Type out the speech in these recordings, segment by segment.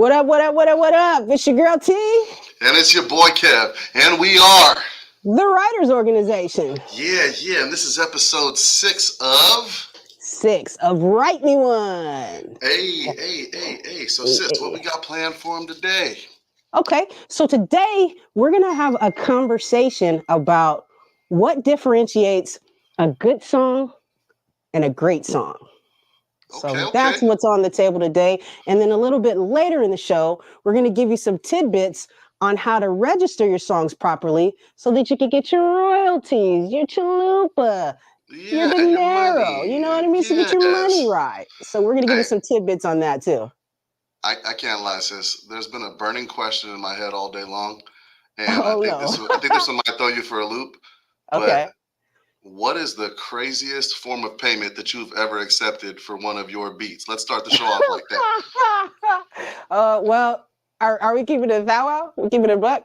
What up, what up, what up, what up? It's your girl T, And it's your boy Kev. And we are. the Writers Organization. Yeah. And this is episode 6 of. 6 of Write Me One. Hey. So, sis, what we got planned for him today? Okay, so today we're going to have a conversation about what differentiates a good song and a great song. So that's Okay. what's on the table today. And then a little bit later in the show, we're going to give you some tidbits on how to register your songs properly so that you can get your royalties, your chalupa, your Yeah, your dinero. You know what I money. mean? So get your money Yes. right. So we're going to give you Hey, some tidbits on that too. I can't lie, sis. There's been a burning question in my head all day long. And I Oh, think no. this one might throw you for a loop. But Okay. what is the craziest form of payment that you've ever accepted for one of your beats? Let's start the show off like that. Well, are we keeping it a thou wow? We keeping it a buck?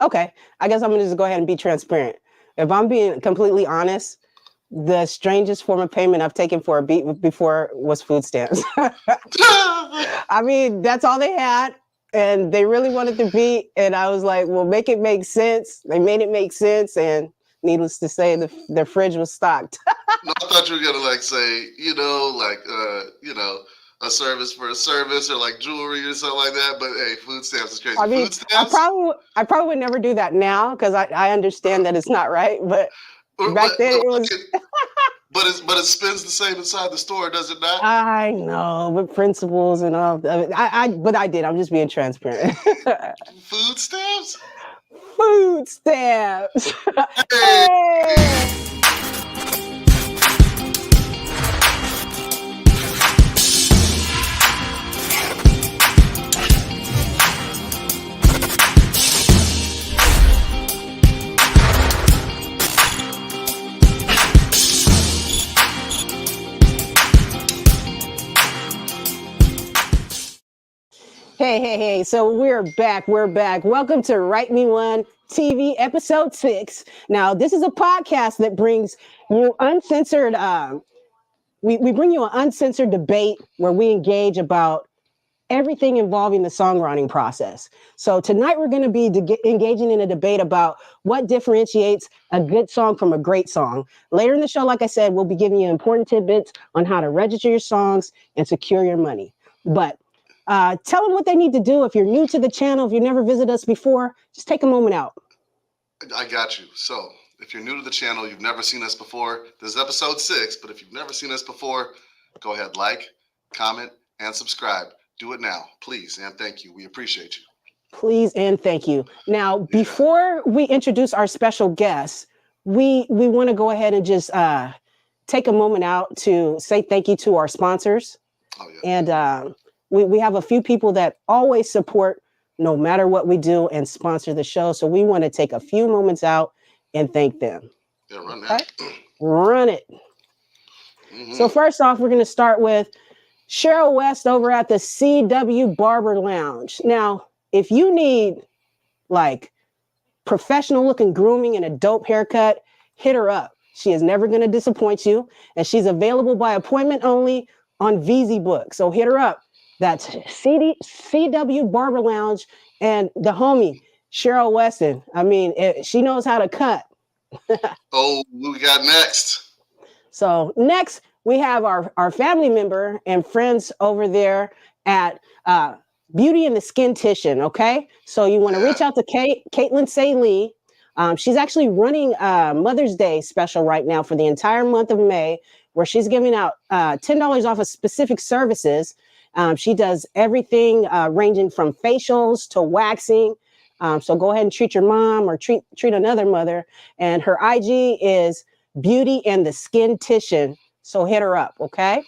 Okay. I guess I'm going to just go ahead and be transparent. If I'm being completely honest, the strangest form of payment I've taken for a beat before was food stamps. I mean, that's all they had. And they really wanted the beat. And I was like, well, make it make sense. They made it make sense. And needless to say, their fridge was stocked. No, I thought you were gonna say, a service for a service or like jewelry or something like that. But hey, food stamps is crazy. I mean, Food stamps? I probably would never do that now because I understand that it's not right. But back then But it was. it spins the same inside the store, does it not? I know, with principles and all. But I did. I'm just being transparent. Food stamps? Food stamps. Hey. Hey. Hey. So we're back. Welcome to Write Me One TV episode 6. Now, this is a podcast that brings you uncensored, we bring you an uncensored debate where we engage about everything involving the songwriting process. So tonight we're going to be engaging in a debate about what differentiates a good song from a great song. Later in the show, like I said, we'll be giving you important tidbits on how to register your songs and secure your money. But tell them what they need to do. If you're new to the channel, if you've never visited us before, just take a moment out. I got you. So, if you're new to the channel, you've never seen us before, this is episode 6, but if you've never seen us before, go ahead, like, comment, and subscribe. Do it now, please, and thank you. We appreciate you. Please and thank you. Now, Yeah. before we introduce our special guests, we want to go ahead and just take a moment out to say thank you to our sponsors. Oh, yeah. And we have a few people that always support no matter what we do and sponsor the show. So we want to take a few moments out and thank them. Yeah, run that. Okay? Run it. Mm-hmm. So first off, we're going to start with Cheryl West over at the CW Barber Lounge. Now, if you need like professional looking grooming and a dope haircut, hit her up. She is never going to disappoint you. And she's available by appointment only on VZ Book. So hit her up. That's CW Barber Lounge and the homie, Cheryl Weston. I mean, she knows how to cut. Oh, who we got next? So next, we have our family member and friends over there at Beauty and the Skin Titian, okay? So you want to reach out to Caitlin Say-Lee. She's actually running a Mother's Day special right now for the entire month of May, where she's giving out $10 off of specific services. She does everything ranging from facials to waxing. So go ahead and treat your mom or treat another mother. And her IG is Beauty and the Skin Titian. So hit her up, okay?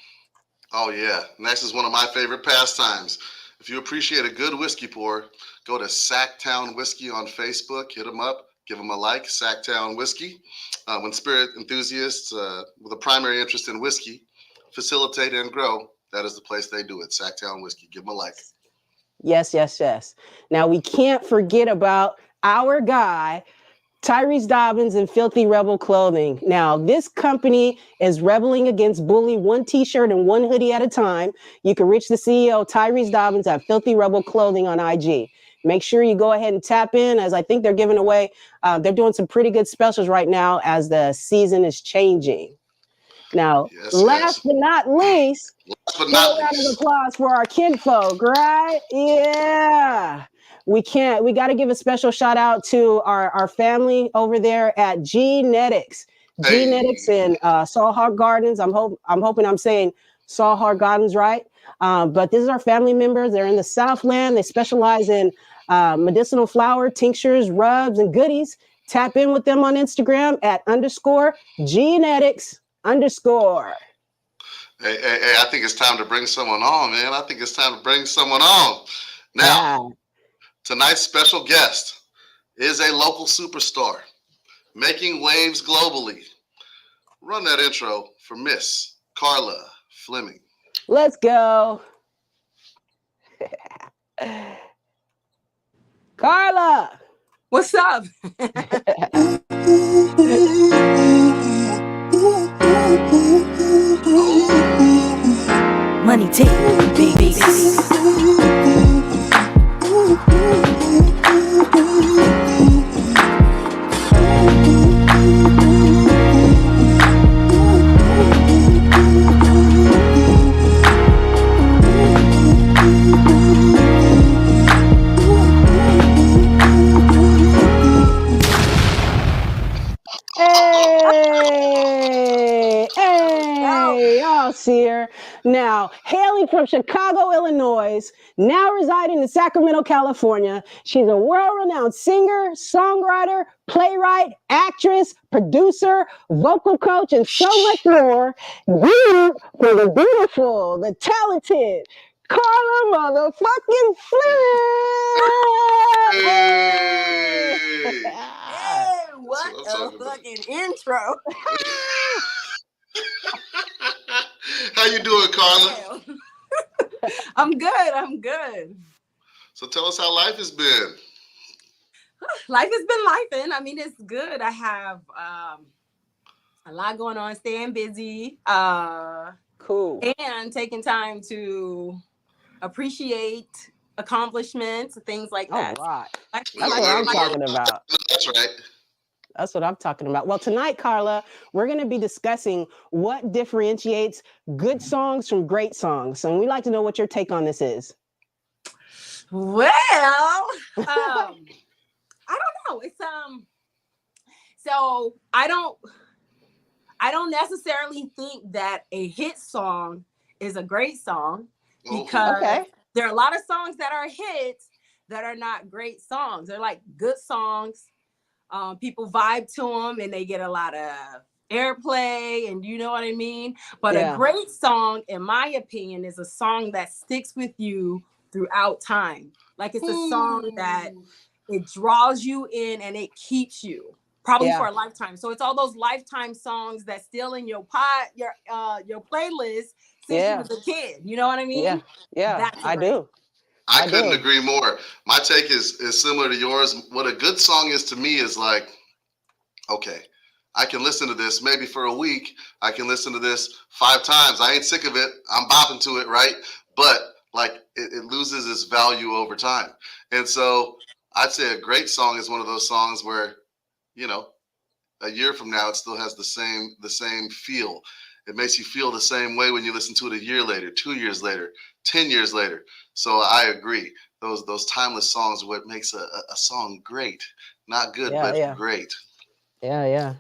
Oh, yeah. Next is one of my favorite pastimes. If you appreciate a good whiskey pour, go to Sacktown Whiskey on Facebook. Hit them up. Give them a like, Sacktown Whiskey. When spirit enthusiasts with a primary interest in whiskey facilitate and grow, that is the place they do it. Sacktown Whiskey. Give them a like. Yes. Now, we can't forget about our guy, Tyrese Dobbins and Filthy Rebel Clothing. Now, this company is rebelling against bully, one t-shirt and one hoodie at a time. You can reach the CEO, Tyrese Dobbins, at Filthy Rebel Clothing on IG. Make sure you go ahead and tap in, as I think they're giving away, they're doing some pretty good specials right now as the season is changing. Now, Yes, last yes. but not least, Last but throw a not round of least, applause for our kinfolk, right? Yeah. We got to give a special shout out to our family over there at Genetics. Genetics hey, in Sawhawk Gardens. I'm hoping I'm saying Sawhawk Gardens right. But this is our family members. They're in the Southland. They specialize in medicinal flower tinctures, rubs, and goodies. Tap in with them on Instagram at underscore Genetics underscore. hey, I think it's time to bring someone on, man. I think it's time to bring someone on. Now, Yeah. tonight's special guest is a local superstar making waves globally. Run that intro for Miss Carla Fleming. Let's go. Carla. What's up? Money take big beats. Hey, y'all see her. Now, hailing from Chicago, Illinois, now residing in Sacramento, California, she's a world-renowned singer, songwriter, playwright, actress, producer, vocal coach, and so much more. You for the beautiful, the talented Carla motherfucking Fleming. Hey, Hey, that's what what I'm a talking about. fucking intro. How you doing, Carla? I'm good. So tell us how life has been. Life has been lifing. I mean, it's good. I have a lot going on, staying busy, Cool. and taking time to appreciate accomplishments, things like All that. right. Life, That's life, what I'm Little more. talking about. That's right. That's what I'm talking about. Well, tonight, Carla, we're going to be discussing what differentiates good songs from great songs. And we'd like to know what your take on this is. Well, I don't know. It's so I don't necessarily think that a hit song is a great song, because Okay. there are a lot of songs that are hits that are not great songs. They're like good songs. People vibe to them and they get a lot of airplay, and you know what I mean? But a Yeah. great song, in my opinion, is a song that sticks with you throughout time. Like, it's a song that it draws you in and it keeps you probably Yeah. for a lifetime. So it's all those lifetime songs that's still in your your playlist since you Yeah. was a kid. You know what I mean? Yeah. Yeah. That's a I great. do. I I couldn't do. agree more. My take is similar to yours. What a good song is to me is like, okay, I can listen to this maybe for a week. I can listen to this 5 times. I ain't sick of it. I'm bopping to it, right? But like it loses its value over time. And so I'd say a great song is one of those songs where, you know, a year from now it still has the same feel. It makes you feel the same way when you listen to it a year later, 2 years later, 10 years later. So I agree. Those timeless songs are what makes a song great. Not good, Yeah. but Yeah. great. Yeah. Yeah.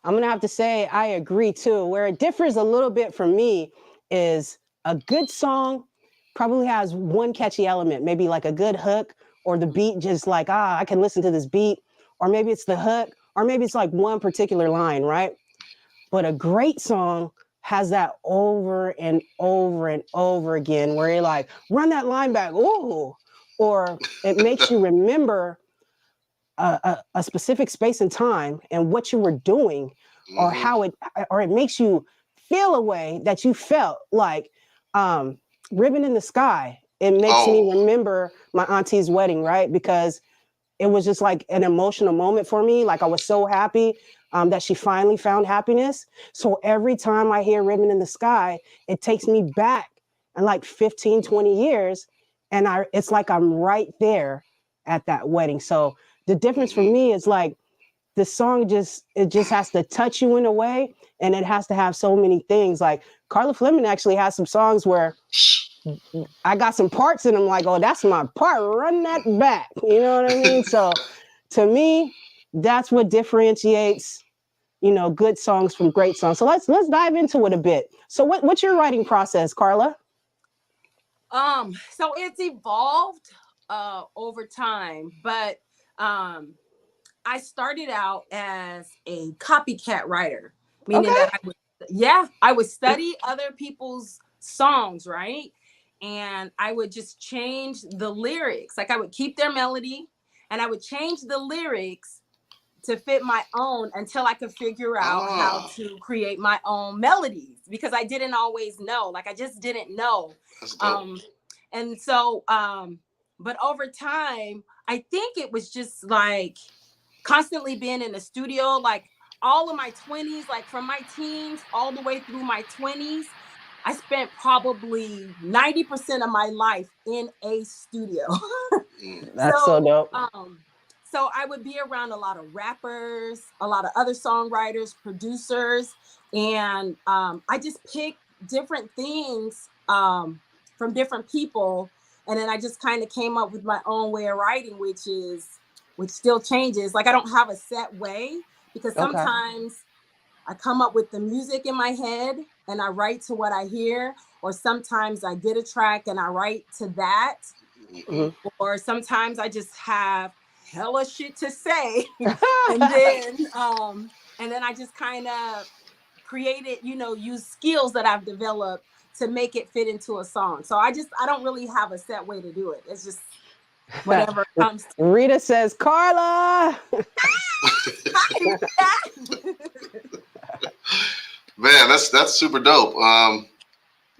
I'm going to have to say I agree too. Where it differs a little bit from me is a good song probably has one catchy element, maybe like a good hook, or the beat just like, I can listen to this beat, or maybe it's the hook, or maybe it's like one particular line, right? But a great song has that over and over and over again where you're like, run that line back, ooh, or it makes you remember a specific space and time and what you were doing, or Mm-hmm. how it makes you feel a way that you felt like ribbon in the sky. It makes me Oh, remember my auntie's wedding, right? Because it was just like an emotional moment for me. Like I was so happy that she finally found happiness. So every time I hear Ribbon in the Sky, it takes me back in like 15, 20 years. And it's like I'm right there at that wedding. So the difference for Mm-hmm. me is like the song it just has to touch you in a way, and it has to have so many things. Like Carla Fleming actually has some songs where I got some parts in them like, oh, that's my part. Run that back. You know what I mean? So to me, that's what differentiates, good songs from great songs. So let's dive into it a bit. So what's your writing process, Carla? So it's evolved over time, but I started out as a copycat writer, meaning Okay. that I would study other people's songs, right? And I would just change the lyrics. Like I would keep their melody and I would change the lyrics to fit my own until I could figure out how Oh, to create my own melodies because I didn't always know. Like I just didn't know. that's dope. Um, and so, but over time, I think it was just like constantly being in the studio, like all of my 20s, like from my teens all the way through my 20s. I spent probably 90% of my life in a studio. Mm. That's so so dope. um so I would be around a lot of rappers, a lot of other songwriters, producers, and I just picked different things from different people, and then I just kind of came up with my own way of writing, which still changes. Like I don't have a set way because Okay. sometimes I come up with the music in my head and I write to what I hear, or sometimes I get a track and I write to that, Mm-hmm. Hmm. or sometimes I just have hella shit to say and then I just kind of create it, use skills that I've developed to make it fit into a song. So I don't really have a set way to do it. It's just whatever comes to Rita says, Carla. Man, that's super dope.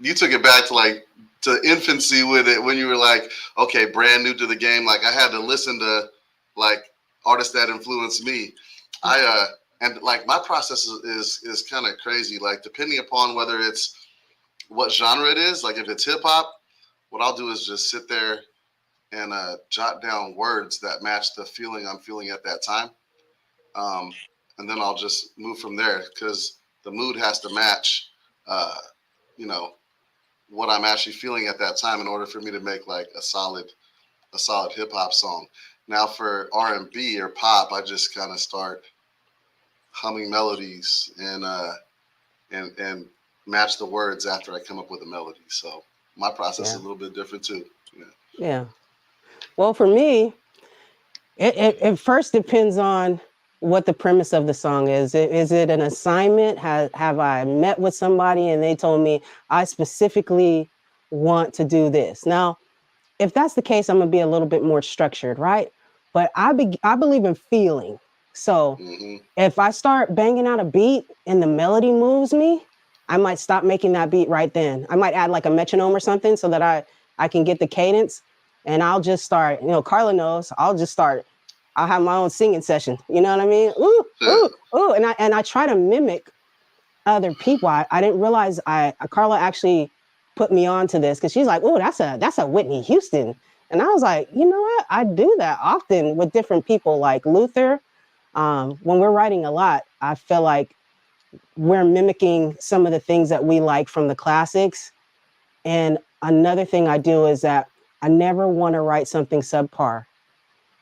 You took it back to like to infancy with it when you were like, okay, brand new to the game. Like I had to listen to like artists that influenced me. And like my process is kind of crazy. Like depending upon whether it's what genre it is, like if it's hip hop, what I'll do is just sit there and jot down words that match the feeling I'm feeling at that time. Um, and then I'll just move from there because the mood has to match, uh, you know, what I'm actually feeling at that time in order for me to make like a solid hip hop song. Now for R&B or pop, I just kind of start humming melodies and match the words after I come up with a melody. So my process is Yeah. a little bit different too. Yeah. Yeah. Well, for me, it first depends on what the premise of the song is. Is it an assignment? Have I met with somebody and they told me I specifically want to do this? Now, if that's the case, I'm gonna be a little bit more structured, right? But I believe in feeling. So Mm-hmm. if I start banging out a beat and the melody moves me, I might stop making that beat right then. I might add like a metronome or something so that I can get the cadence, and I'll just start. Carla knows. I'll have my own singing session. You know what I mean? Ooh, Yeah. ooh, ooh, and I try to mimic other people. I didn't realize Carla actually put me on to this because she's like, oh, that's a Whitney Houston. And I was like, you know what? I do that often with different people like Luther. When we're writing a lot, I feel like we're mimicking some of the things that we like from the classics. And another thing I do is that I never want to write something subpar.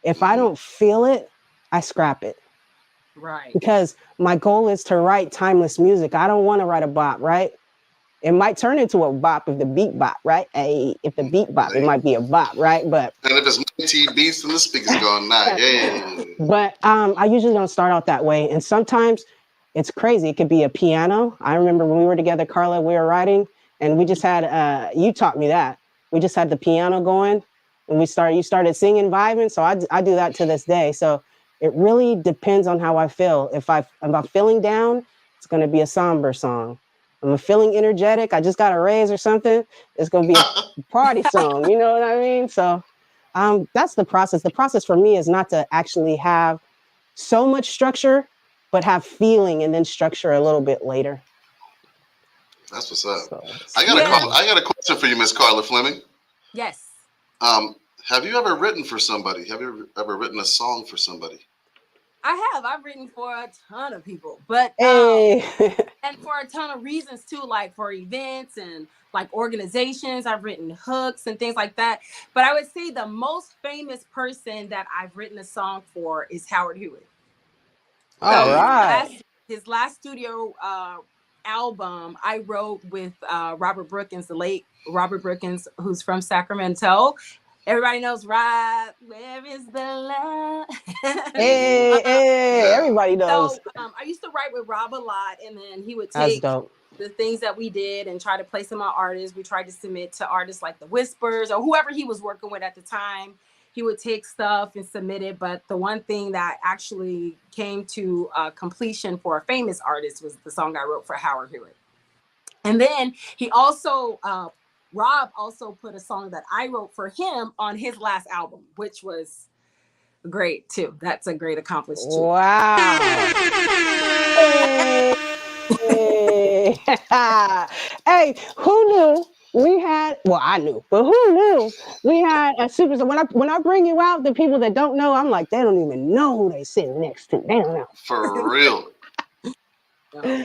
If I Mm-hmm. don't feel it, I scrap it right. because my goal is to write timeless music. I don't want to write a bop, right? It might turn into a bop if the beat bop, right? Hey, if the beat bop, it Hey. might be a bop, right? But And if it's my T beats, then the speaker's going night. Hey. but I usually don't start out that way. And sometimes it's crazy. It could be a piano. I remember when we were together, Carla, we were writing and we just had, you taught me that. We just had the piano going and you started singing, vibing. So I do that to this day. So it really depends on how I feel. If I'm feeling down, it's going to be a somber song. If I'm feeling energetic, I just got a raise or something, it's going to be a party song. You know what I mean? So That's the process. The process for me is not to actually have so much structure, but have feeling and then structure a little bit later. That's what's up. So Yeah. I got a question for you, Miss Carla Fleming. Yes. Um, have you ever written for somebody? Have you ever written a song for somebody? I have. I've written for a ton of people, but hey. and for a ton of reasons too, like for events and like organizations. I've written hooks and things like that. But I would say the most famous person that I've written a song for is Howard Hewitt. All So Hey, right. his last studio album I wrote with Robert Brookins, the late Robert Brookins, who's from Sacramento. Everybody knows Rob. Where is the love? mm-hmm. Hey, Yeah. everybody knows. So I used to write with Rob a lot, and then he would That's take dope. the things that we did and try to place them on artists. We tried to submit to artists like the Whispers or whoever he was working with at the time. He would take stuff and submit it. But the one thing that actually came to completion for a famous artist was the song I wrote for Howard Hewitt. And then he also, Rob also put a song that I wrote for him on his last album, which was great too. That's a great accomplishment too. Wow. Hey. hey, who knew we had well, I knew, but who knew we had a superstar? When I bring you out, the people that don't know, I'm like, they don't even know who they sitting next to. They don't For real. So,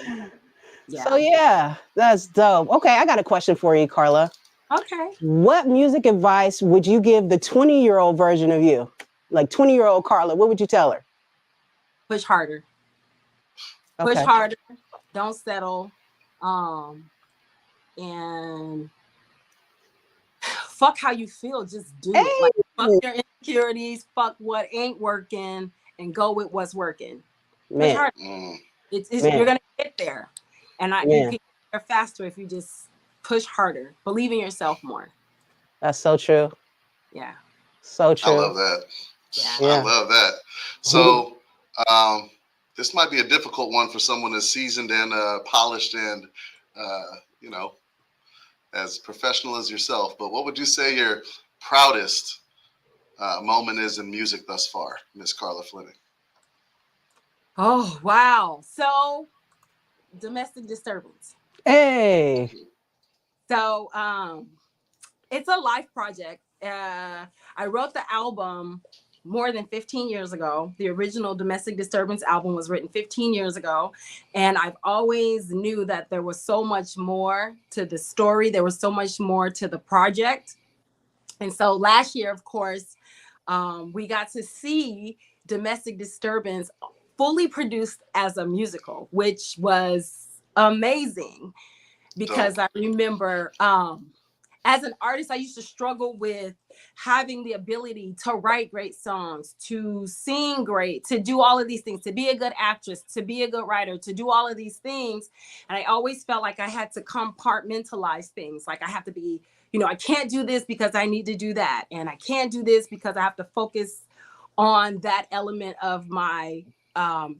So yeah. yeah, that's dope. Okay, I got a question for you, Carla. Okay. What music advice would you give the 20-year-old version of you? Like 20-year-old Carla, what would you tell her? Push harder. Push Okay. harder. Don't settle. Um, and fuck how you feel. Just do it. Hey, Like fuck your insecurities. Fuck what ain't working, and go with what's working. Push man, harder. Mm. It's you're man, gonna get there, and you can man. get there faster if you just push harder. Believe in yourself more. That's so true. Yeah. So I true. love that. Yeah. I Yeah. love that. So, um, this might be a difficult one for someone as seasoned and polished and, uh, you know, as professional as yourself. But what would you say your proudest moment is in music thus far, Miss Carla Fleming? Oh wow. So domestic disturbance. hey. So it's a life project. I wrote the album more than 15 years ago. The original Domestic Disturbance album was written 15 years ago. And I've always knew that there was so much more to the story. There was so much more to the project. And so last year, of course, we got to see Domestic Disturbance fully produced as a musical, which was amazing because Dope. I remember as an artist, I used to struggle with having the ability to write great songs, to sing great, to do all of these things, to be a good actress, to be a good writer, to do all of these things. And I always felt like I had to compartmentalize things. Like I have to be, I can't do this because I need to do that. And I can't do this because I have to focus on that element of my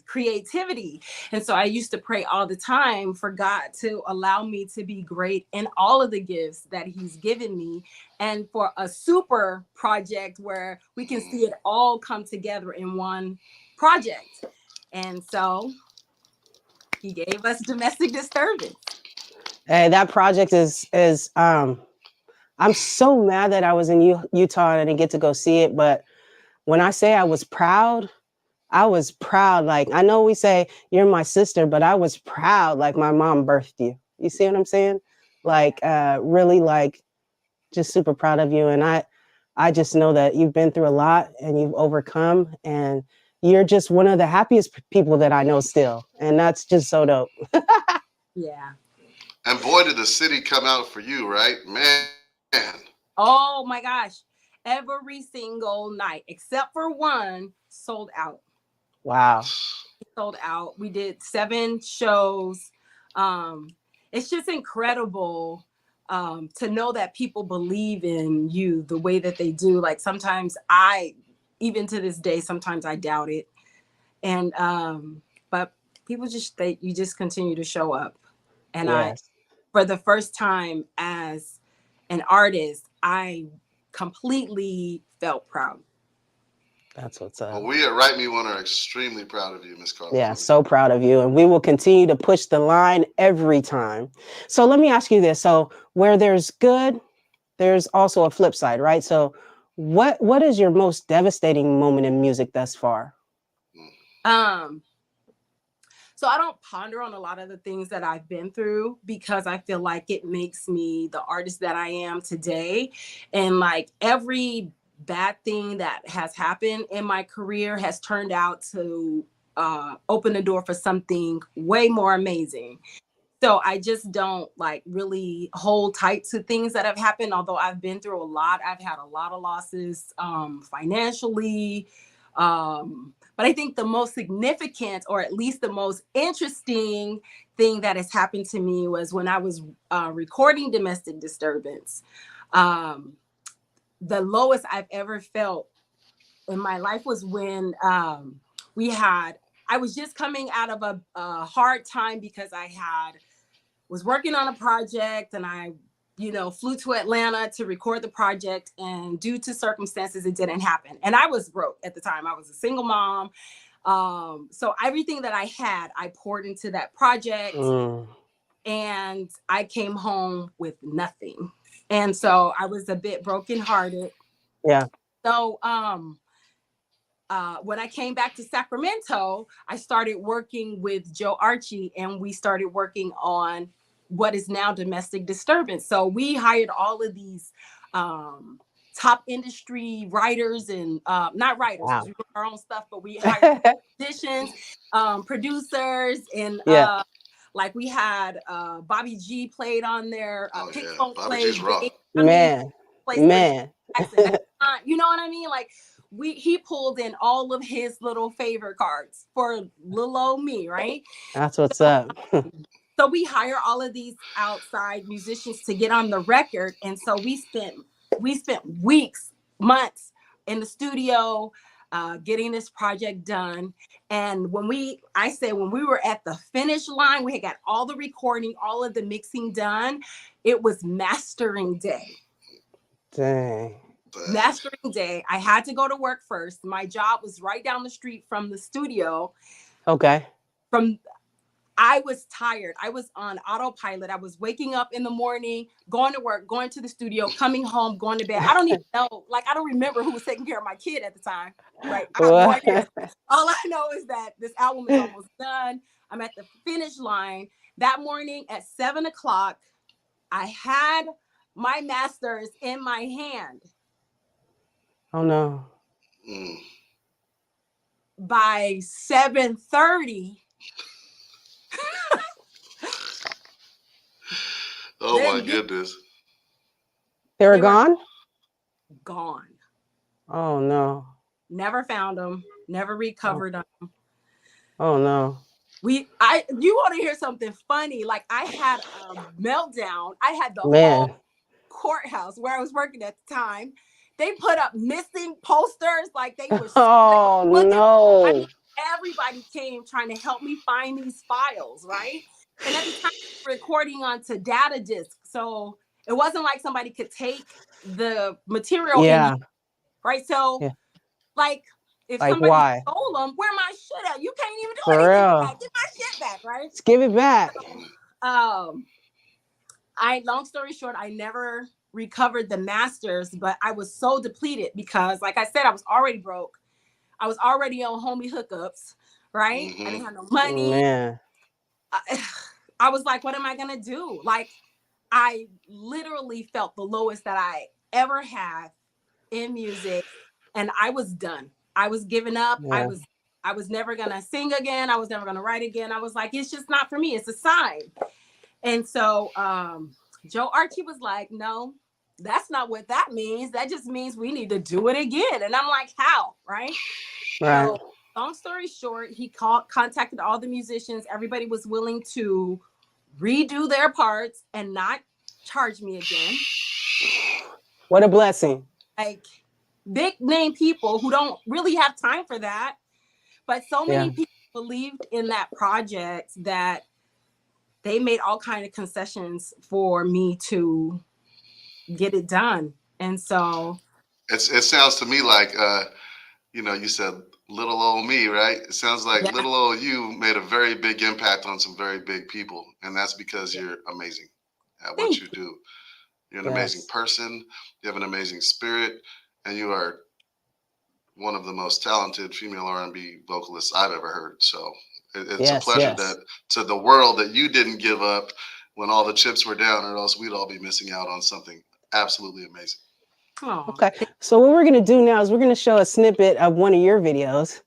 creativity. And so I used to pray all the time for God to allow me to be great in all of the gifts that He's given me, and for a super project where we can see it all come together in one project. And so He gave us Domestic Disturbance. Hey, that project is I'm so mad that I was in Utah and I didn't get to go see it, but when I say I was proud. Like I know we say you're my sister, but I was proud like my mom birthed you. You see what I'm saying? Like really like just super proud of you, and I just know that you've been through a lot and you've overcome, and you're just one of the happiest people that I know still, and that's just so dope. Yeah. And boy, did the city come out for you, right? Man. Oh my gosh. Every single night, except for one, sold out. Wow. Sold out. We did 7 shows. Um, it's just incredible to know that people believe in you the way that they do. Like sometimes even to this day, sometimes I doubt it. And but people you just continue to show up. And Yes. for the first time as an artist, I completely felt proud. That's what's up. Well, we at Write Me One are extremely proud of you, Miss Carla Yeah, Fleming. so proud of you. And we will continue to push the line every time. So let me ask you this. So where there's good, there's also a flip side, right? So what is your most devastating moment in music thus far? Um, so I don't ponder on a lot of the things that I've been through because I feel like it makes me the artist that I am today. And like every bad thing that has happened in my career has turned out to open the door for something way more amazing. So I just don't like really hold tight to things that have happened. Although I've been through a lot, I've had a lot of losses financially. But I think the most significant, or at least the most interesting thing that has happened to me was when I was recording Domestic Disturbance. Um, the lowest I've ever felt in my life was when I was just coming out of a hard time because was working on a project and I, flew to Atlanta to record the project, and due to circumstances, it didn't happen. And I was broke at the time. I was a single mom. So everything that I had, I poured into that project, and I came home with nothing. And so I was a bit brokenhearted. Yeah. So, when I came back to Sacramento, I started working with Joe Archie, and we started working on what is now Domestic Disturbance. So we hired all of these top industry writers and not writers because Wow. we wrote our own stuff, but we hired musicians, producers, and Yeah. like we had Bobby G played on there, Oh Pink yeah, Funk Bobby played, G's raw. I mean, Man. plays for Man. Jackson. You know what I mean? Like he pulled in all of his little favor cards for little old me, right? That's what's up. So we hire all of these outside musicians to get on the record, and so we spent weeks, months in the studio getting this project done. And when we were at the finish line, we had got all the recording, all of the mixing done. It was mastering day. Dang. Mastering day. I had to go to work first. My job was right down the street from the studio. Okay. I was tired. I was on autopilot. I was waking up in the morning, going to work, going to the studio, coming home, going to bed. I don't even know. Like, I don't remember who was taking care of my kid at the time. Right. I have no idea. All I know is that this album is almost done. I'm at the finish line. That morning at 7:00, I had my masters in my hand. Oh no. By 7:30. Oh my goodness. They were gone? Gone. Oh no. Never found them. Never recovered them. Oh no. You want to hear something funny? Like I had a meltdown. I had the Man. whole courthouse where I was working at the time. They put up missing posters. Like they were looking. No. I mean, everybody came trying to help me find these files, right? And at the time, recording onto data disc, so it wasn't like somebody could take the material in, right? So, like, if Like somebody why? stole them, where my shit at? You can't even do For anything real. with that. Get my shit back, right? Just give it back. Long story short, I never recovered the masters, but I was so depleted because, like I said, I was already broke. I was already on homie hookups, right? I didn't have no money. Man. I was like, what am I gonna do? Like, I literally felt the lowest that I ever had in music, and I was done. I was giving up. Yeah. I was never gonna sing again. I was never gonna write again. I was like, it's just not for me. It's a sign. And so Joe Archie was like, no, that's not what that means. That just means we need to do it again. And I'm like, how? Right. So long story short, he contacted all the musicians. Everybody was willing to redo their parts and not charge me again. What a blessing. Like big name people who don't really have time for that. But so many people believed in that project that they made all kinds of concessions for me to get it done. And so, It sounds to me like you said little old me, right? It sounds like yeah, little old you made a very big impact on some very big people, and that's because yeah. you're amazing at what Thank you you. do. You're an amazing Yes. person. You have an amazing spirit, and you are one of the most talented female R&B vocalists I've ever heard. So it's a Yes. pleasure Yes. that to the world that you didn't give up when all the chips were down, or else we'd all be missing out on something absolutely amazing. Oh, Okay. So what we're gonna do now is we're gonna show a snippet of one of your videos,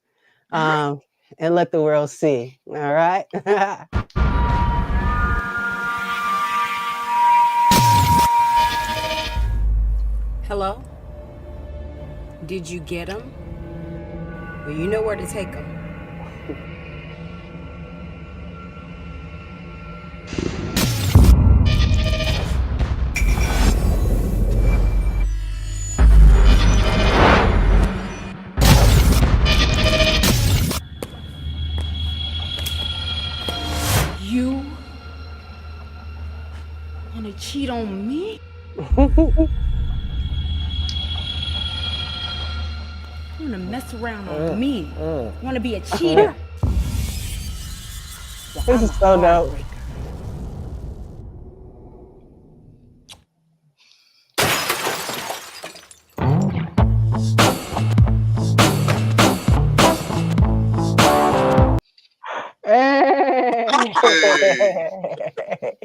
all right. um, and let the world see. All right. Hello? Did you get him? Well, you know where to take him. You wanna cheat on me? You wanna mess around on me? Wanna be a cheater? Well, This I'm is a so dope. heartbreaker. Hey. Hey,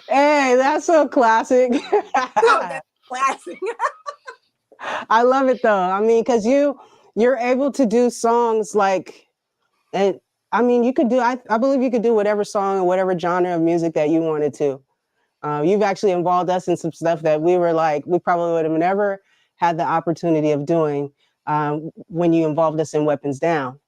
Hey, that's so classic. Oh, that's classic. I love it though. I mean, because you're able to do songs like, and I mean, you could do. I believe you could do whatever song or whatever genre of music that you wanted to. You've actually involved us in some stuff that we were like, we probably would have never had the opportunity of doing when you involved us in Weapons Down.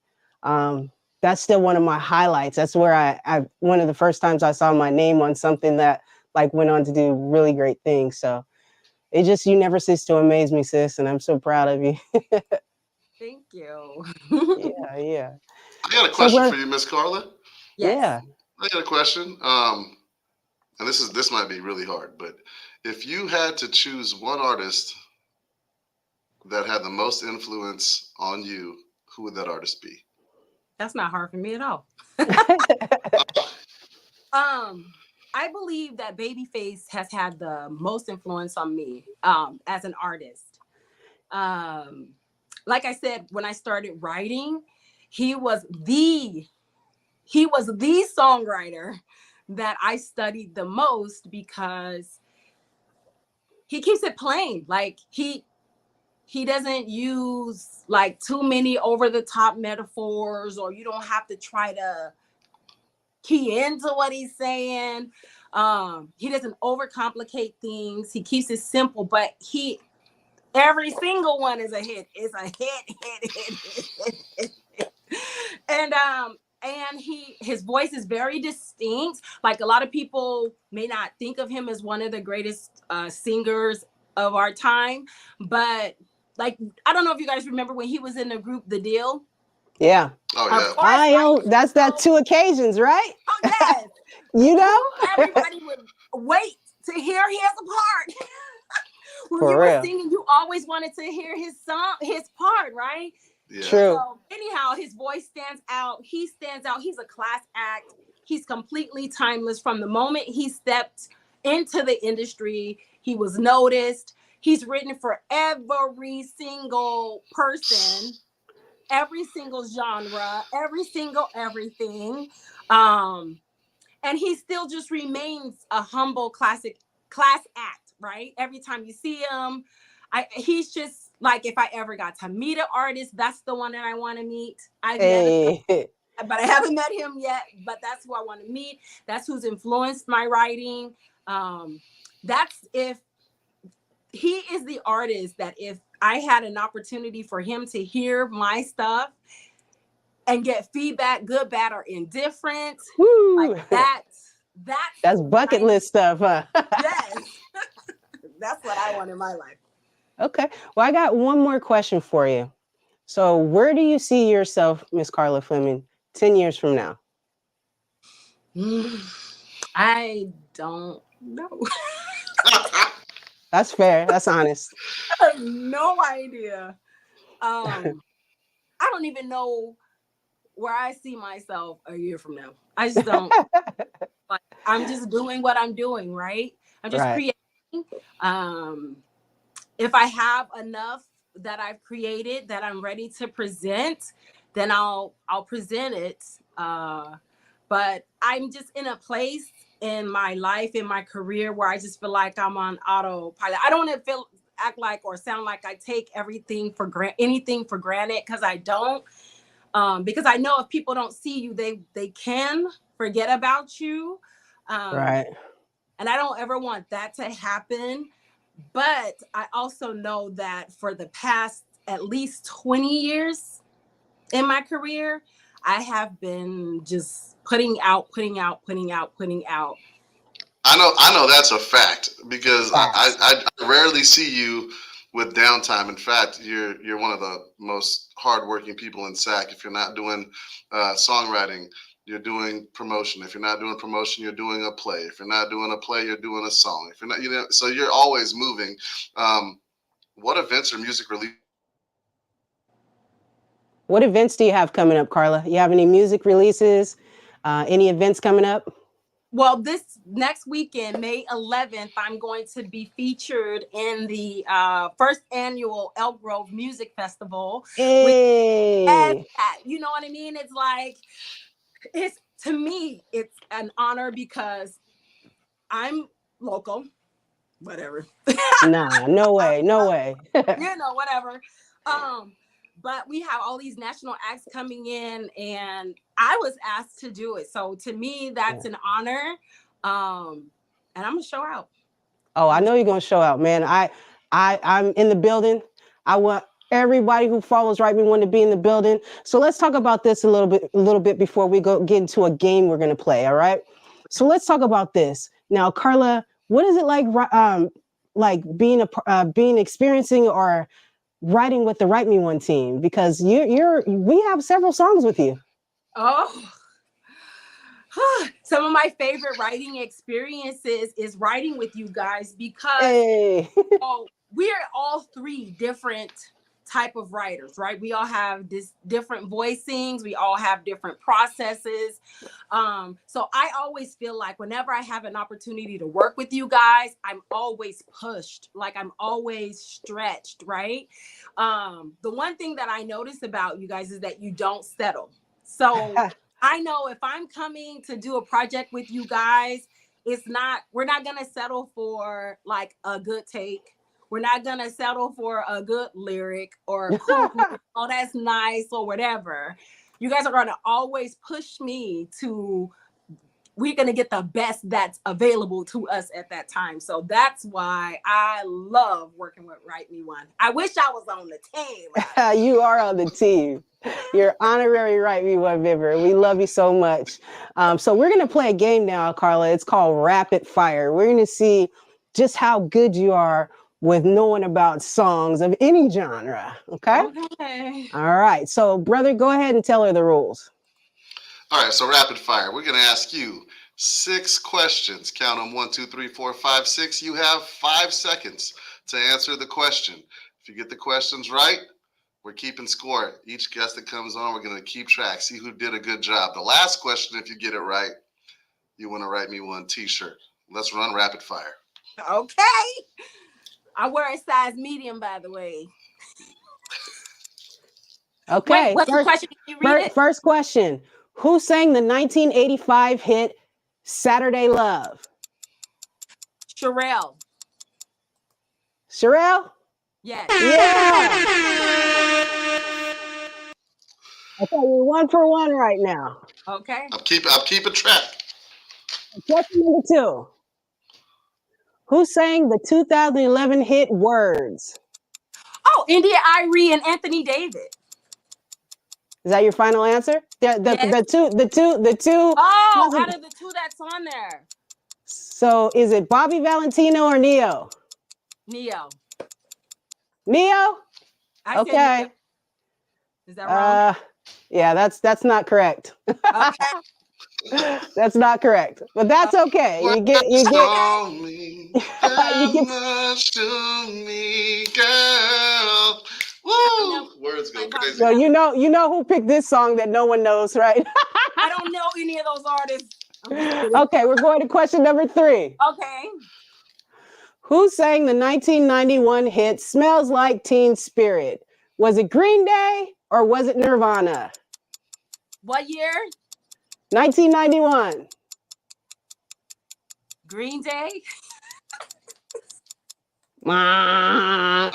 Um, that's still one of my highlights. That's where I one of the first times I saw my name on something that like went on to do really great things. So it just you never cease to amaze me, sis, and I'm so proud of you. Thank you. Yeah, yeah. I got a So question we're for you, Miss Carla. Yes. yeah, I got a question. And this might be really hard, but if you had to choose one artist that had the most influence on you, who would that artist be? That's not hard for me at all. Um, I believe that Babyface has had the most influence on me as an artist. Um, like I said, when I started writing, he was the he was the songwriter that I studied the most because he keeps it plain. Like he doesn't use like too many over the top metaphors, or you don't have to try to key into what he's saying. He doesn't overcomplicate things. He keeps it simple, but he every single one is a hit. It's a hit. And his voice is very distinct. Like a lot of people may not think of him as one of the greatest singers of our time, but like I don't know if you guys remember when he was in the group The Deal. yeah. Oh Of yeah. course, I right? own that's that two occasions, right? Oh yes. You Who know? everybody would wait to hear his part. When he For was real. singing, you always wanted to hear his song, his part, right? Yeah. True. So anyhow, his voice stands out. He stands out. He's a class act. He's completely timeless. From the moment he stepped into the industry, he was noticed. He's written for every single person, every single genre, every single everything. Um, and he still just remains a humble class act, right? Every time you see him, he's just like, if I ever got to meet an artist, that's the one that I want to meet. I've met him, Hey. but I haven't met him yet, but that's who I want to meet. That's who's influenced my writing. That's if he is the artist that if I had an opportunity for him to hear my stuff and get feedback, good, bad, or indifferent, like Woo. that's That's bucket I, list stuff, huh? yes, that's what I want in my life. Okay. Well, I got one more question for you. So, where do you see yourself, Miss Carla Fleming, 10 years from now? I don't know. That's fair. That's honest. I have no idea. I don't even know where I see myself a year from now. I just don't. Like, I'm just doing what I'm doing, right? I'm just Right. creating. Um, if I have enough that I've created that I'm ready to present, then I'll present it. But I'm just in a place in my life, in my career, where I just feel like I'm on autopilot. I don't want to feel act like or sound like I take everything for anything for granted, because I don't. Because I know if people don't see you, they can forget about you. Um, Right. and I don't ever want that to happen. But I also know that for the past at least 20 years in my career, I have been just putting out, putting out, putting out, putting out. I know that's a fact because Facts. I rarely see you with downtime. In fact, you're one of the most hardworking people in SAC. If you're not doing songwriting, you're doing promotion. If you're not doing promotion, you're doing a play. If you're not doing a play, you're doing a song. If you're not, so you're always moving. What events or music release? What events do you have coming up, Carla? You have any music releases? Any events coming up? Well, this next weekend, May 11th, I'm going to be featured in the first annual Elk Grove Music Festival, which is, Hey. you know what I mean? It's like, it's, to me, it's an honor because I'm local, whatever. Nah, no way. No way. Whatever. Um, but we have all these national acts coming in, and I was asked to do it. So to me, that's an honor. And I'm gonna show out. Oh, I know you're gonna show out, man. I'm in the building. I want everybody who follows Right Me One to be in the building. So let's talk about this a little bit before we go get into a game we're gonna play. All right. So let's talk about this now, Carla. What is it like being experiencing or writing with the Write Me One team? Because we have several songs with you. Oh, some of my favorite writing experiences is writing with you guys because Hey. we are all three different type of writers, right? We all have this different voicings, we all have different processes. So I always feel like whenever I have an opportunity to work with you guys, I'm always pushed, like I'm always stretched, right? The one thing that I notice about you guys is that you don't settle. So I know if I'm coming to do a project with you guys, we're not gonna settle for like a good take. We're not gonna settle for a good lyric or cool, oh, that's nice or whatever. You guys are gonna always push me to, we're going to get the best that's available to us at that time. So that's why I love working with Write Me One. I wish I was on the team. You are on the team. You're honorary Write Me One member. We love you so much. So we're going to play a game now, Carla. It's called Rapid Fire. We're going to see just how good you are with knowing about songs of any genre. Okay? Okay. All right. So, brother, go ahead and tell her the rules. All right, so rapid fire. We're going to ask you 6 questions. Count them 1, 2, 3, 4, 5, 6. You have 5 seconds to answer the question. If you get the questions right, we're keeping score. Each guest that comes on, we're going to keep track, see who did a good job. The last question, if you get it right, you want to Write Me One t-shirt. Let's run rapid fire. Okay. I wear a size medium, by the way. Okay. Wait, what's the question? Can you read it? First question. Who sang the 1985 hit Saturday Love? Sherelle. Sherelle? Yes. Yeah. Okay, you're 1 for 1 right now. Okay. I'm keeping track. Question number 2. Who sang the 2011 hit Words? Oh, India Irie and Anthony David. Is that your final answer? Yes. The two. Oh, out of the 2 that's on there. So is it Bobby Valentino or Neo? Neo. Neo? I said Okay. Neo. Is that wrong? Yeah, that's not correct. Okay. That's not correct. But that's okay. You get on me. That You get much to me, girl. I don't know. Woo! Words go Like, crazy. so you know who picked this song that no one knows, right? I don't know any of those artists. I'm just kidding. Okay, we're going to question number 3. Okay. Who sang the 1991 hit Smells Like Teen Spirit? Was it Green Day or was it Nirvana? What year? 1991. Green Day. Yeah.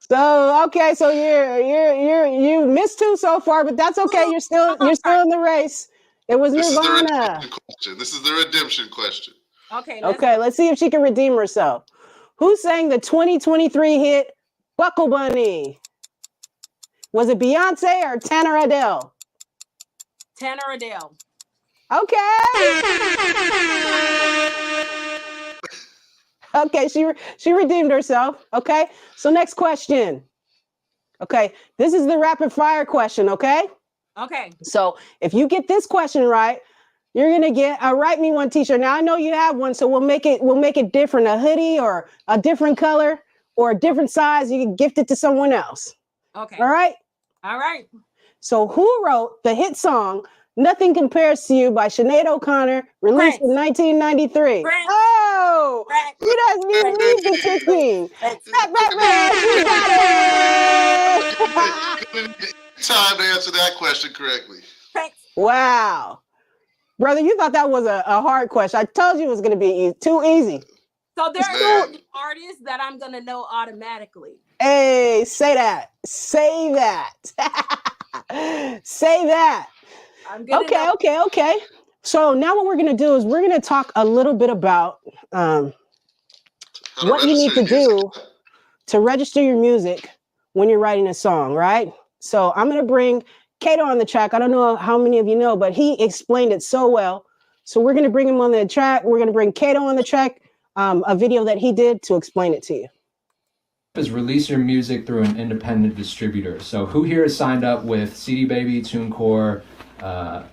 So okay, so you missed 2 so far, but that's okay. You're still in the race. It was This is the Nirvana. redemption question. This is the redemption question. Okay. Okay, let's see if she can redeem herself. Who sang the 2023 hit Buckle Bunny? Was it Beyonce or Tanner Adele? Tanner Adele. Okay. Okay, she redeemed herself. Okay, so next question. Okay, this is the rapid fire question. Okay, Okay. so if you get this question right, you're gonna get a Write Me One T-shirt. Now I know you have one, so we'll make it different, a hoodie or a different color or a different size. You can gift it to someone else. Okay. All right. All right. So who wrote the hit song "Nothing Compares to You" by Sinead O'Connor, released in 1993? Prince. Oh, Prince. you doesn't even need the ticking. You got it. Time to answer that question correctly. Prince. Wow. Brother, you thought that was a hard question. I told you it was going to be too easy. So there Man. are artists that I'm gonna know automatically. Hey, say that. Say that. Say that. I'm gonna know. Okay. So now what we're going to do is we're going to talk a little bit about How to what you need register to your do music. to register your music when you're writing a song, right? So I'm going to bring Kato on the track. I don't know how many of you know, but he explained it so well. So we're going to bring him on the track. We're going to bring Kato on the track, a video that he did to explain it to you. Is release your music through an independent distributor. So who here is signed up with CD Baby, TuneCore,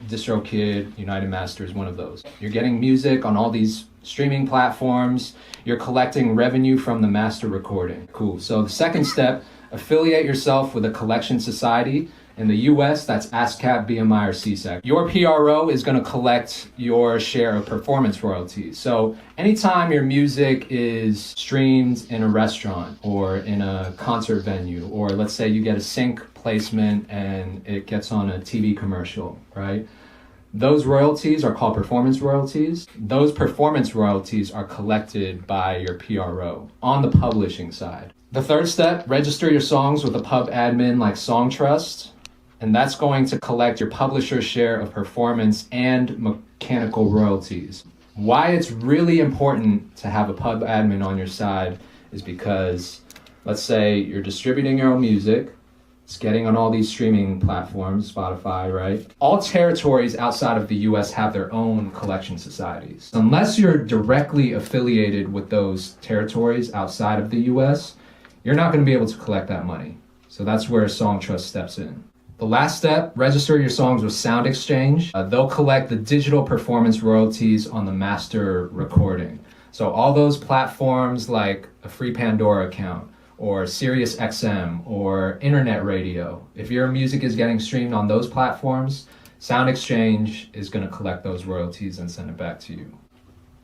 DistroKid, United Masters, one of those? You're getting music on all these streaming platforms. You're collecting revenue from the master recording. Cool. So the second step, affiliate yourself with a collection society. In the US, that's ASCAP, BMI, or CSAC. Your PRO is going to collect your share of performance royalties. So anytime your music is streamed in a restaurant or in a concert venue, or let's say you get a sync placement and it gets on a TV commercial, right? Those royalties are called performance royalties. Those performance royalties are collected by your PRO on the publishing side. The third step, register your songs with a pub admin like Songtrust. And that's going to collect your publisher's share of performance and mechanical royalties. Why it's really important to have a pub admin on your side is because, let's say you're distributing your own music, it's getting on all these streaming platforms, Spotify, right? All territories outside of the US have their own collection societies. Unless you're directly affiliated with those territories outside of the US, you're not going to be able to collect that money. So that's where Songtrust steps in. The last step, register your songs with Sound Exchange. They'll collect the digital performance royalties on the master recording. So all those platforms like a free Pandora account or Sirius XM or internet radio, if your music is getting streamed on those platforms, Sound Exchange is going to collect those royalties and send it back to you.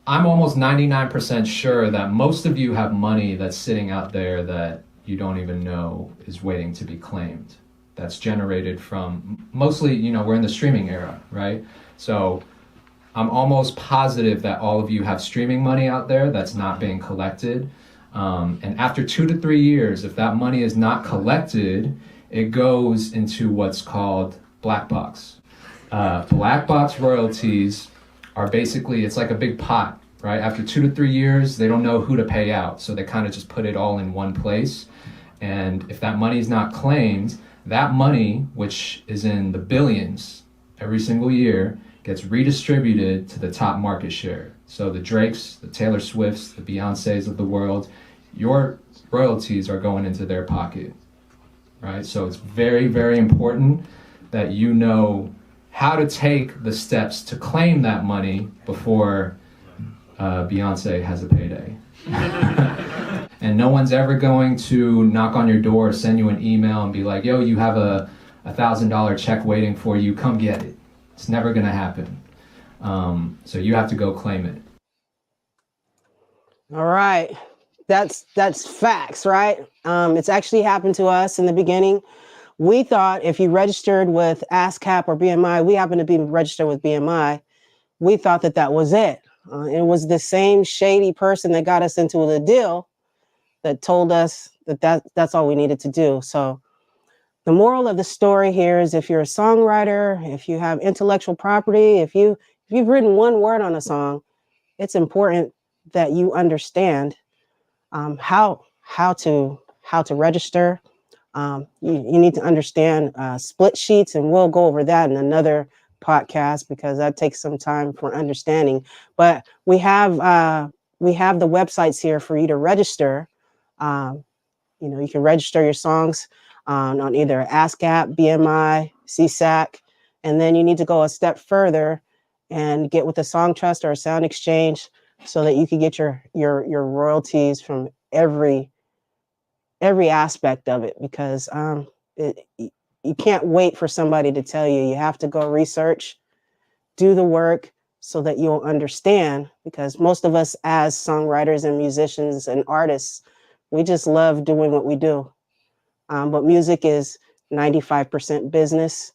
I'm almost 99% sure that most of you have money that's sitting out there that you don't even know is waiting to be claimed. That's generated from, mostly, we're in the streaming era, right? So I'm almost positive that all of you have streaming money out there that's not being collected. And after 2 to 3 years, if that money is not collected, it goes into what's called black box. Black box royalties are basically, it's like a big pot, right? After 2 to 3 years, they don't know who to pay out. So they kind of just put it all in one place. And if that money is not claimed, that money, which is in the billions every single year, gets redistributed to the top market share. So the Drakes, the Taylor Swifts, the Beyoncés of the world, your royalties are going into their pocket, right? So it's very, very important that you know how to take the steps to claim that money before Beyonce has a payday. And no one's ever going to knock on your door or send you an email and be like, yo, you have a $1,000 check waiting for you, come get it. It's never gonna happen. So you have to go claim it. All right. That's facts, right? It's actually happened to us in the beginning. We thought if you registered with ASCAP or BMI, we happen to be registered with BMI, we thought that was it. It was the same shady person that got us into the deal that told us that's all we needed to do. So the moral of the story here is if you're a songwriter, if you have intellectual property, if you've written one word on a song, it's important that you understand how to register. You need to understand split sheets, and we'll go over that in another podcast because that takes some time for understanding. But we have the websites here for you to register. You can register your songs on either ASCAP, BMI, CSAC, and then you need to go a step further and get with a song trust or a sound exchange so that you can get your royalties from every aspect of it, because you can't wait for somebody to tell you. You have to go research, do the work so that you'll understand, because most of us as songwriters and musicians and artists, we just love doing what we do. But music is 95% business,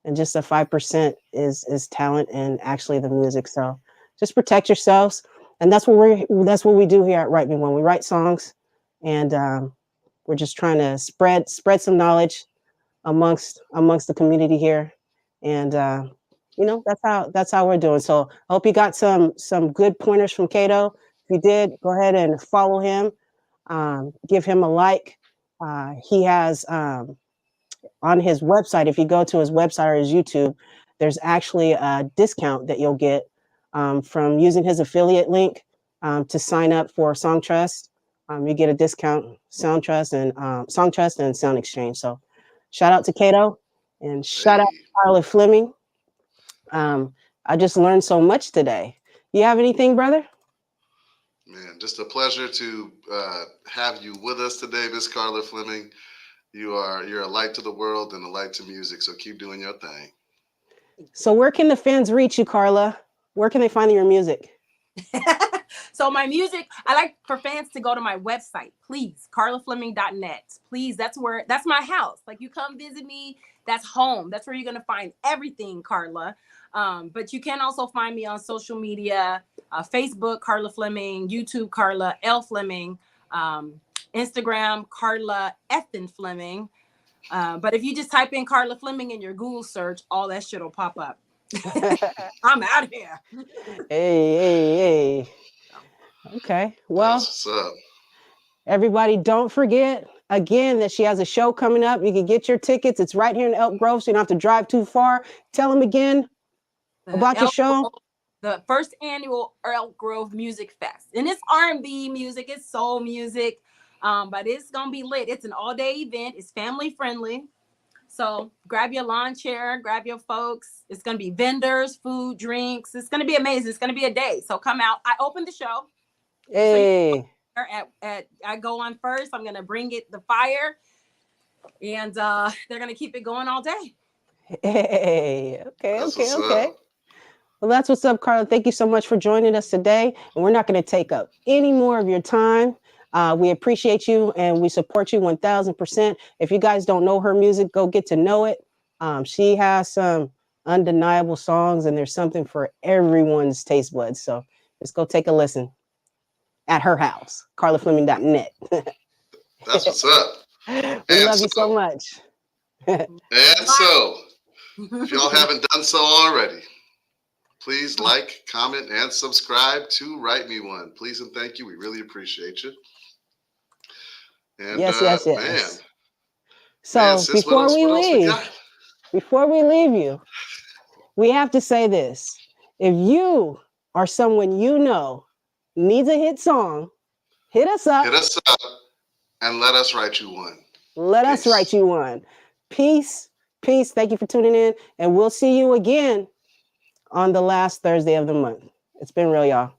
and just a 5% is talent and actually the music. So just protect yourselves. And that's what we do here at Write Me One. We write songs, and we're just trying to spread some knowledge amongst the community here. And that's how we're doing. So I hope you got some good pointers from Cato. If you did, go ahead and follow him. Give him a like. He has on his website, if you go to his website or his YouTube, there's actually a discount that you'll get from using his affiliate link to sign up for Song Trust. You get a discount, Song Trust and Sound Exchange. So shout out to Cato and shout out to Carla Fleming. I just learned so much today. You have anything, brother? Man, just a pleasure to have you with us today, Miss Carla Fleming. You're a light to the world and a light to music, so keep doing your thing. So where can the fans reach you, Carla? Where can they find your music? So my music, I like for fans to go to my website, please, carlafleming.net. Please, that's my house. Like, you come visit me, that's home. That's where you're going to find everything, Carla. But you can also find me on social media, Facebook, Carla Fleming, YouTube, Carla L. Fleming, Instagram, Carla Effin Fleming. But if you just type in Carla Fleming in your Google search, all that shit will pop up. I'm out of here. Hey. Okay. Well, that's what's up. Everybody, don't forget again that she has a show coming up. You can get your tickets. It's right here in Elk Grove, so you don't have to drive too far. Tell them again about your show. The first annual Elk Grove Music Fest. And it's R&B music, it's soul music, but it's going to be lit. It's an all-day event. It's family-friendly. So grab your lawn chair, grab your folks. It's going to be vendors, food, drinks. It's going to be amazing. It's going to be a day. So come out. I opened the show. Hey. So I go on first. I'm going to bring the fire. And they're going to keep it going all day. Hey. Okay. Up. Well, that's what's up, Carla. Thank you so much for joining us today. And we're not going to take up any more of your time. We appreciate you and we support you 1000%. If you guys don't know her music, go get to know it. She has some undeniable songs, and there's something for everyone's taste buds. So just go take a listen at her house, carlafleming.net. That's what's up. We love you so much. And so, if y'all haven't done so already, please like, comment, and subscribe to Write Me One. Please and thank you. We really appreciate you. And, yes. Man. So man, sis, before we leave you, we have to say this. If you or someone you know needs a hit song, hit us up. And let us write you one. Let us write you one. Peace, Peace. Thank you for tuning in. And we'll see you again on the last Thursday of the month. It's been real, y'all.